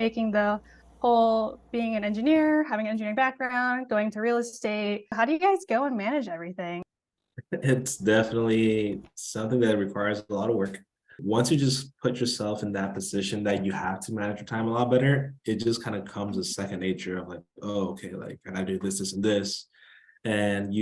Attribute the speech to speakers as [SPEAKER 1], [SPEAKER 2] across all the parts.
[SPEAKER 1] making the whole being an engineer, having an engineering background, going to real estate. How do you guys go and manage everything?
[SPEAKER 2] It's definitely something that requires a lot of work. Once you just put yourself in that position that you have to manage your time a lot better, it just kind of comes as second nature of like, oh, okay, like I gotta do this, this, and this. And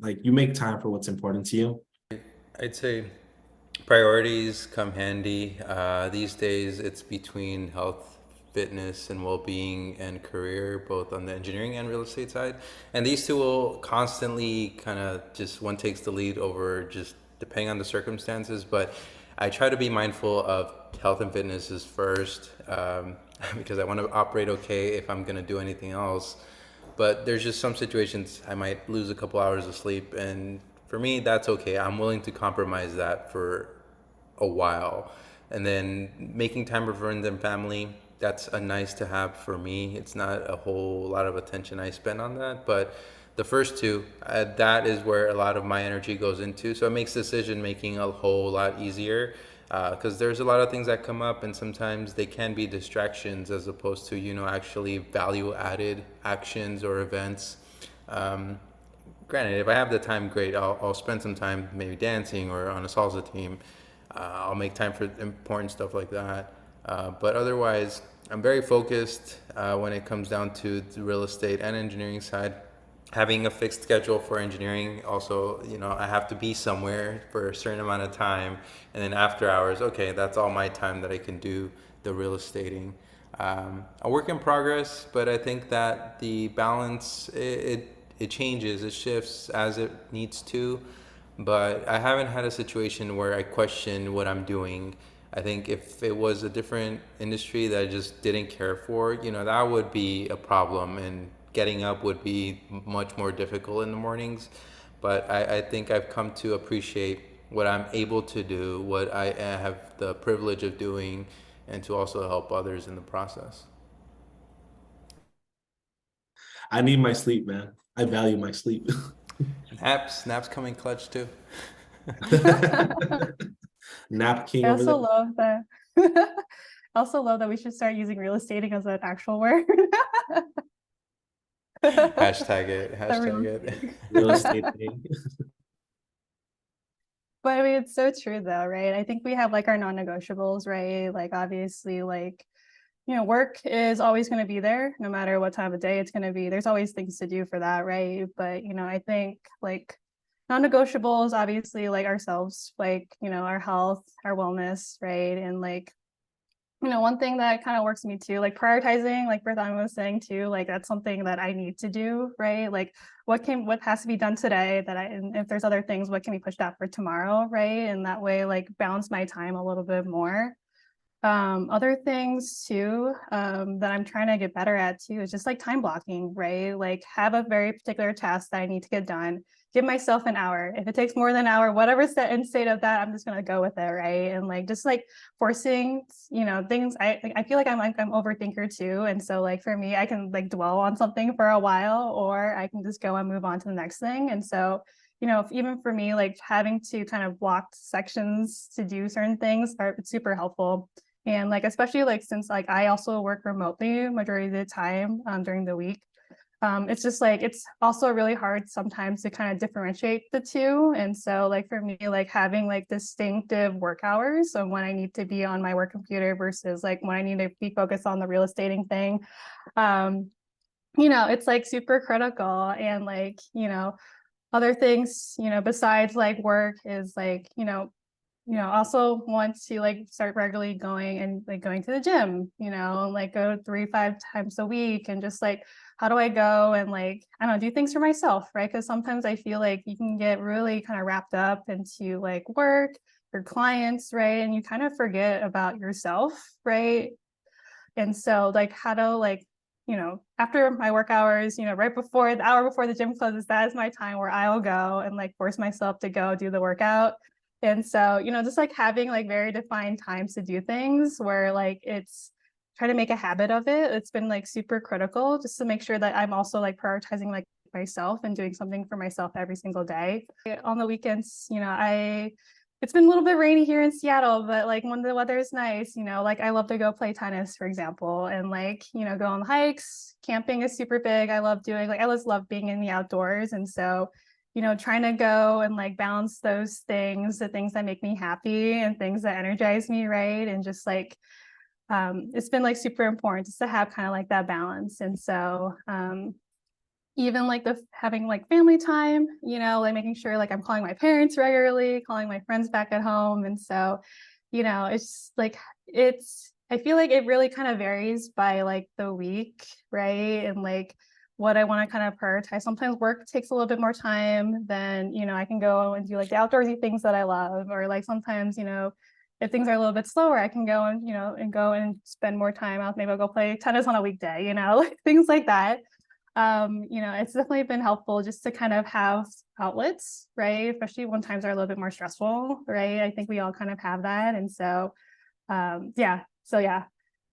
[SPEAKER 2] like you make time for what's important to you.
[SPEAKER 3] I'd say priorities come handy. These days, it's between health, fitness, and well being and career, both on the engineering and real estate side. And these two will constantly kind of just one takes the lead over just depending on the circumstances. But I try to be mindful of health and fitness is first because I want to operate okay if I'm going to do anything else. But there's just some situations I might lose a couple hours of sleep, and for me, that's okay. I'm willing to compromise that for a while. And then making time for friends and family, that's a nice to have for me. It's not a whole lot of attention I spend on that, but the first two, that is where a lot of my energy goes into. So it makes decision making a whole lot easier because there's a lot of things that come up, and sometimes they can be distractions as opposed to actually value added actions or events. Um, Granted, if I have the time, great. I'll spend some time maybe dancing or on a salsa team. I'll make time for important stuff like that. But otherwise, I'm very focused when it comes down to the real estate and engineering side. Having a fixed schedule for engineering, also, I have to be somewhere for a certain amount of time, and then after hours, okay, that's all my time that I can do the real estating. A work in progress, but I think that the balance it changes, it shifts as it needs to. But I haven't had a situation where I question what I'm doing. I think if it was a different industry that I just didn't care for, that would be a problem, and getting up would be much more difficult in the mornings. But I think I've come to appreciate what I'm able to do, what I have the privilege of doing, and to also help others in the process.
[SPEAKER 2] I need my sleep, man. I value my sleep.
[SPEAKER 3] Naps coming clutch too.
[SPEAKER 2] Nap king
[SPEAKER 1] I
[SPEAKER 2] over
[SPEAKER 1] also
[SPEAKER 2] there.
[SPEAKER 1] love that. I also love that we should start using real estating as an actual word.
[SPEAKER 3] Hashtag it.
[SPEAKER 1] The real
[SPEAKER 3] Hashtag it.
[SPEAKER 1] estate.
[SPEAKER 2] Real estate thing.
[SPEAKER 1] But I mean, it's so true though, right? I think we have like our non-negotiables, right? Like obviously, like, work is always going to be there no matter what time of day it's going to be. There's always things to do for that, right? But, I think like non-negotiables, obviously, like ourselves, like, our health, our wellness, right? And like, one thing that kind of works for me too, like prioritizing, like Berthon was saying too, like that's something that I need to do, right? Like what has to be done today and if there's other things, what can be pushed out for tomorrow, right? And that way, like balance my time a little bit more. Other things too, that I'm trying to get better at too is just like time blocking, right? Like have a very particular task that I need to get done. Give myself an hour. If it takes more than an hour, whatever set in state of that, I'm just gonna go with it, right? And like just like forcing, things. I feel like I'm overthinker too, and so like for me, I can like dwell on something for a while, or I can just go and move on to the next thing. And so even for me, like having to kind of block sections to do certain things are super helpful. And like, especially like, since like I also work remotely majority of the time during the week, it's just like, it's also really hard sometimes to kind of differentiate the two. And so like for me, like having like distinctive work hours of when I need to be on my work computer versus like when I need to be focused on the real estating thing, um, it's like super critical. And like, other things, besides like work is like, also want to like start regularly going and like going to the gym, like go 3, 5 times a week and just like, how do I go and like, I don't know, do things for myself, right? Because sometimes I feel like you can get really kind of wrapped up into like work, your clients, right? And you kind of forget about yourself, right? And so like how to like, after my work hours, right before the hour before the gym closes, that is my time where I'll go and like force myself to go do the workout. And so, just like having like very defined times to do things where like it's try to make a habit of it. It's been like super critical just to make sure that I'm also like prioritizing like myself and doing something for myself every single day. On the weekends, I it's been a little bit rainy here in Seattle, but like when the weather is nice, like I love to go play tennis, for example, and like, go on hikes. Camping is super big. I love doing like I just love being in the outdoors. And so, trying to go and like balance those things, the things that make me happy and things that energize me, right? And just like it's been like super important just to have kind of like that balance. And so even like the having like family time, like making sure like I'm calling my parents regularly, calling my friends back at home. And so, it's like I feel like it really kind of varies by like the week, right? And like what I want to kind of prioritize. Sometimes work takes a little bit more time than, I can go and do like the outdoorsy things that I love. Or like sometimes, if things are a little bit slower, I can go and spend more time out. Maybe I'll go play tennis on a weekday, like things like that. It's definitely been helpful just to kind of have outlets, right? Especially when times are a little bit more stressful, right? I think we all kind of have that. And so, yeah. So yeah,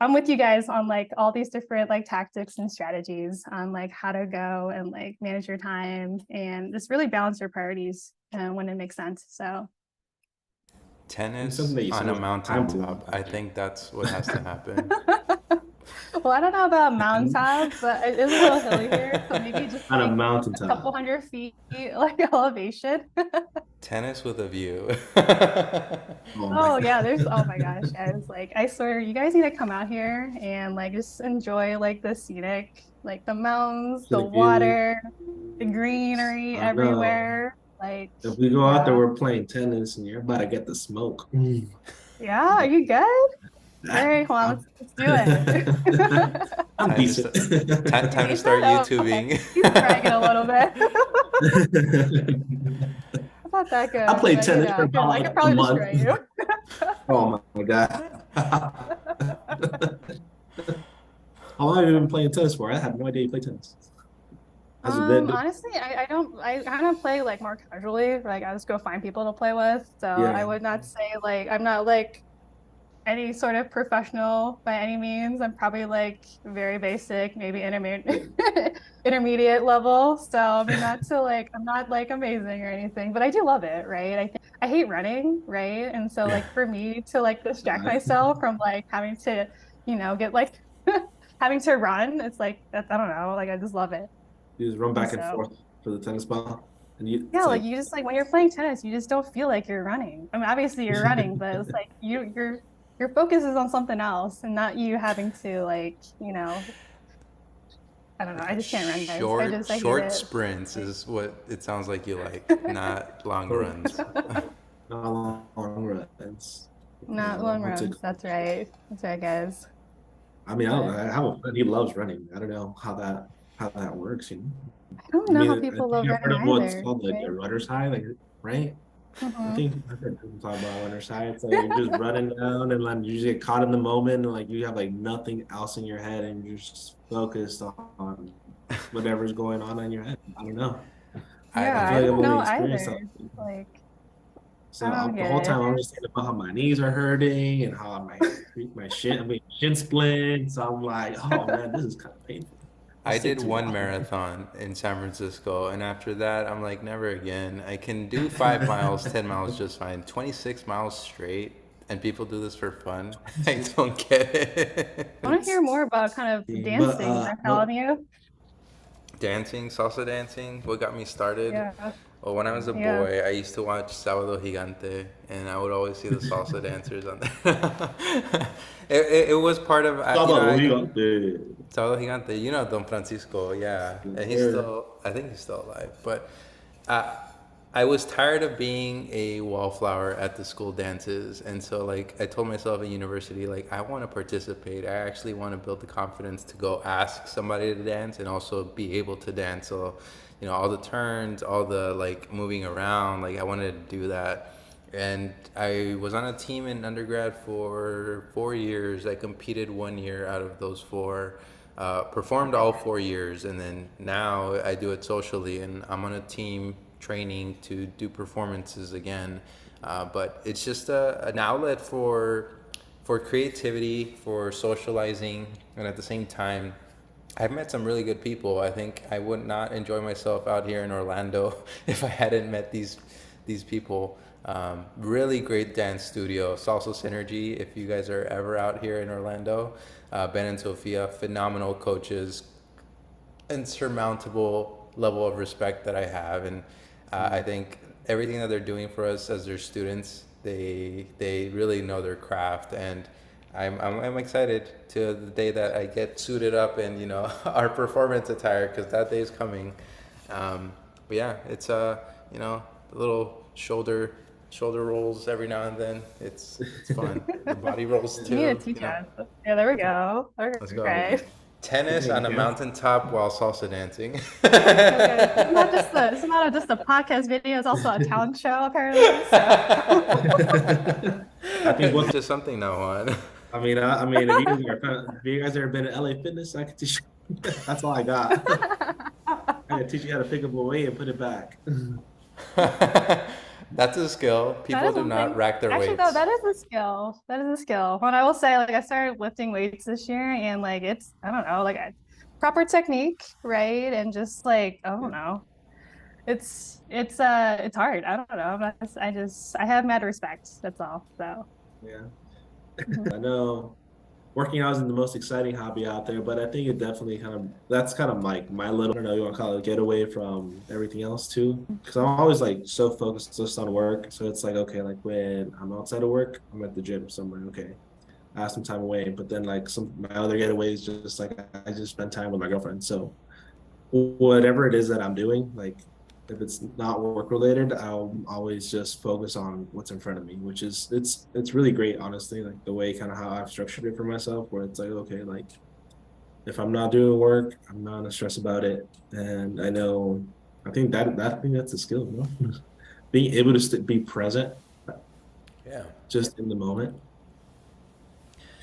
[SPEAKER 1] I'm with you guys on like all these different like tactics and strategies on like how to go and like manage your time and just really balance your priorities when it makes sense. So
[SPEAKER 2] And
[SPEAKER 3] Tennis
[SPEAKER 2] something that you
[SPEAKER 3] on
[SPEAKER 2] said
[SPEAKER 3] a
[SPEAKER 2] was time to
[SPEAKER 3] mountaintop. I think that's what has to happen.
[SPEAKER 1] well, I don't know about mountaintop, but it is a little hilly here. So maybe just
[SPEAKER 2] on a
[SPEAKER 1] like a couple
[SPEAKER 2] mountaintop.
[SPEAKER 1] 100 feet like elevation.
[SPEAKER 3] Tennis with a view.
[SPEAKER 2] Oh my
[SPEAKER 1] Oh yeah,
[SPEAKER 2] god.
[SPEAKER 1] oh my gosh, guys. Like I swear you guys need to come out here and like just enjoy like the scenic, like the mountains, the
[SPEAKER 2] Scenic view.
[SPEAKER 1] water, the greenery
[SPEAKER 2] I know.
[SPEAKER 1] everywhere. Like,
[SPEAKER 2] If we go out there,
[SPEAKER 1] yeah.
[SPEAKER 2] we're playing tennis, and you're about to get the smoke.
[SPEAKER 1] Yeah, are you good? All right, well,
[SPEAKER 2] I'm,
[SPEAKER 1] let's do it.
[SPEAKER 2] I'm
[SPEAKER 3] Time to
[SPEAKER 2] decent.
[SPEAKER 3] start. Time to
[SPEAKER 1] Decent?
[SPEAKER 3] start
[SPEAKER 1] Oh, okay.
[SPEAKER 3] YouTubing.
[SPEAKER 1] He's bragging a little bit. I'm not that
[SPEAKER 2] I
[SPEAKER 1] good,
[SPEAKER 2] played
[SPEAKER 1] but
[SPEAKER 2] tennis for
[SPEAKER 1] I could
[SPEAKER 2] about a
[SPEAKER 1] probably
[SPEAKER 2] month.
[SPEAKER 1] destroy you.
[SPEAKER 2] Oh my god. How long have you been playing tennis for? I had no idea you play tennis. How's it been?
[SPEAKER 1] Honestly, I don't, I kind of play like more casually. Like I just go find people to play with. So I
[SPEAKER 2] Yeah.
[SPEAKER 1] would not say like I'm not like any sort of professional by any means. I'm probably like very basic, maybe
[SPEAKER 2] Yeah.
[SPEAKER 1] intermediate level. So I mean, not to like I'm not like amazing or anything, but I do love it, right? I think I hate running, right? And so like for me to like distract myself from like having to, get like having to run, it's like I don't know, like I just love it.
[SPEAKER 2] You just run
[SPEAKER 1] And
[SPEAKER 2] back and
[SPEAKER 1] so
[SPEAKER 2] forth for the tennis ball. And
[SPEAKER 1] yeah,
[SPEAKER 2] it's
[SPEAKER 1] like
[SPEAKER 2] like
[SPEAKER 1] you just like when you're playing tennis, you just don't feel like you're running. I mean, obviously you're running, but it's like your focus is on something else and not you having to like, I don't know. I just can't run, guys. I hate
[SPEAKER 3] Short
[SPEAKER 1] it.
[SPEAKER 3] sprints
[SPEAKER 1] Like,
[SPEAKER 3] is what it sounds like you like, not long runs.
[SPEAKER 2] not long runs.
[SPEAKER 1] not long
[SPEAKER 2] What's it
[SPEAKER 1] runs.
[SPEAKER 2] called?
[SPEAKER 1] That's right. That's right, guys.
[SPEAKER 2] I mean,
[SPEAKER 1] But
[SPEAKER 2] I have a friend. He loves running. I don't know how that works.
[SPEAKER 1] I don't
[SPEAKER 2] I
[SPEAKER 1] know
[SPEAKER 2] mean,
[SPEAKER 1] how
[SPEAKER 2] I think
[SPEAKER 1] people love
[SPEAKER 2] you've
[SPEAKER 1] running
[SPEAKER 2] heard of what's
[SPEAKER 1] either,
[SPEAKER 2] called the
[SPEAKER 1] right?
[SPEAKER 2] runner's high, like right? I
[SPEAKER 1] Hmm.
[SPEAKER 2] think I've heard people talk about runner's high. It's like you're just running down and like you just get caught in the moment and like you have like nothing else in your head and you're just focused on whatever's going on in your head. I don't know.
[SPEAKER 3] I
[SPEAKER 1] Yeah,
[SPEAKER 2] I
[SPEAKER 3] don't
[SPEAKER 2] feel
[SPEAKER 1] I
[SPEAKER 2] like
[SPEAKER 3] get
[SPEAKER 2] I've
[SPEAKER 1] don't
[SPEAKER 3] it.
[SPEAKER 2] only
[SPEAKER 1] know
[SPEAKER 2] experienced
[SPEAKER 1] either.
[SPEAKER 2] that.
[SPEAKER 1] Like,
[SPEAKER 2] So
[SPEAKER 1] I don't
[SPEAKER 2] the
[SPEAKER 1] get
[SPEAKER 2] whole
[SPEAKER 1] it.
[SPEAKER 2] time I'm just thinking about how my knees are hurting and how my shin, I mean shin splint. So I'm like, oh man, this is kind of painful.
[SPEAKER 3] I
[SPEAKER 2] This take
[SPEAKER 3] did
[SPEAKER 2] too
[SPEAKER 3] one
[SPEAKER 2] long.
[SPEAKER 3] marathon in San Francisco, and after that, I'm like, never again. I can do 5 miles, 10 miles just fine. 26 miles straight, and people do this for fun. I don't get
[SPEAKER 1] I want to
[SPEAKER 3] it.
[SPEAKER 1] hear more about kind of
[SPEAKER 2] But
[SPEAKER 1] dancing, Bartholomew.
[SPEAKER 3] Dancing, salsa dancing, what got me started?
[SPEAKER 1] Yeah,
[SPEAKER 3] Well, when I was a
[SPEAKER 1] yeah.
[SPEAKER 3] boy, I used to watch Sábado Gigante, and I would always see the salsa dancers on there. It was part of,
[SPEAKER 2] Sábado gigante.
[SPEAKER 3] Sábado Gigante, Don Francisco, yeah. And he's
[SPEAKER 2] Sir.
[SPEAKER 3] still, I think he's still alive. But uh, I was tired of being a wallflower at the school dances. And so, like, I told myself in university, like, I want to participate. I actually want to build the confidence to go ask somebody to dance and also be able to dance. So, all the turns, all the, like, moving around, like, I wanted to do that. And I was on a team in undergrad for 4 years. I competed 1 year out of those four, performed all 4 years, and then now I do it socially. And I'm on a team training to do performances again. But it's just an outlet for creativity, for socializing, and at the same time, I've met some really good people. I think I would not enjoy myself out here in Orlando if I hadn't met these people. Really great dance studio, Salsa Synergy. If you guys are ever out here in Orlando, Ben and Sophia, phenomenal coaches, insurmountable level of respect that I have, and I think everything that they're doing for us as their students, they really know their craft, and I'm excited to the day that I get suited up in our performance attire, because that day is coming. But yeah, it's little shoulder rolls every now and then. It's fun. The body rolls
[SPEAKER 1] You need to
[SPEAKER 3] too.
[SPEAKER 1] teach us. Yeah, there we go.
[SPEAKER 3] Let's go.
[SPEAKER 1] Okay.
[SPEAKER 3] Tennis on a
[SPEAKER 2] Yeah.
[SPEAKER 3] mountaintop while salsa dancing.
[SPEAKER 1] Okay. It's not just a podcast video, it's also a talent show apparently. So.
[SPEAKER 2] I think what
[SPEAKER 3] Just something now on.
[SPEAKER 2] I mean, if you guys ever been to LA Fitness, I can teach you. That's all I got. I can teach you how to pick up a weight and put it back.
[SPEAKER 3] That's a skill.
[SPEAKER 1] That
[SPEAKER 3] People
[SPEAKER 1] is
[SPEAKER 3] do not
[SPEAKER 1] something-
[SPEAKER 3] rack their
[SPEAKER 1] Actually,
[SPEAKER 3] weights.
[SPEAKER 1] though, that is a skill. That is a skill. When I will say, like, I started lifting weights this year, and like, it's I don't know, like, proper technique, right? And just like, I don't know, it's hard. I don't know. I have mad respect. That's all. So.
[SPEAKER 2] Yeah.
[SPEAKER 1] Mhm.
[SPEAKER 2] I know working out isn't the most exciting hobby out there, but I think it definitely that's kind of like my little, I don't know, you want to call it getaway from everything else too. Because I'm always like so focused just on work. So it's like, okay, like when I'm outside of work, I'm at the gym somewhere. Okay, I have some time away. But then like my other getaways, just like I just spend time with my girlfriend. So whatever it is that I'm doing, like if it's not work related, I'll always just focus on what's in front of me, which is it's really great, honestly, like the way kind of how I've structured it for myself, where it's like, okay, like if I'm not doing work, I'm not gonna stress about it. And I think that's a skill, you know? Being able to be present
[SPEAKER 3] Yeah.
[SPEAKER 2] just in the moment.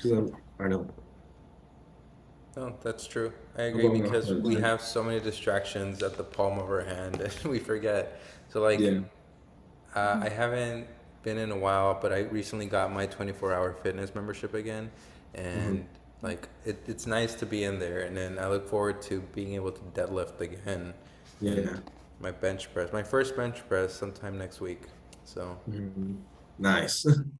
[SPEAKER 2] Because I know.
[SPEAKER 3] No, that's true. I agree,
[SPEAKER 2] going off
[SPEAKER 3] because
[SPEAKER 2] of
[SPEAKER 3] we
[SPEAKER 2] that.
[SPEAKER 3] have so many distractions at the palm of our hand and we forget. So like,
[SPEAKER 2] Yeah.
[SPEAKER 3] I haven't been in a while, but I recently got my 24-hour fitness membership again, and like it's nice to be in there. And then I look forward to being able to deadlift again.
[SPEAKER 2] Yeah.
[SPEAKER 3] And my bench press, my first bench press sometime next week. So
[SPEAKER 2] Mhm. Nice.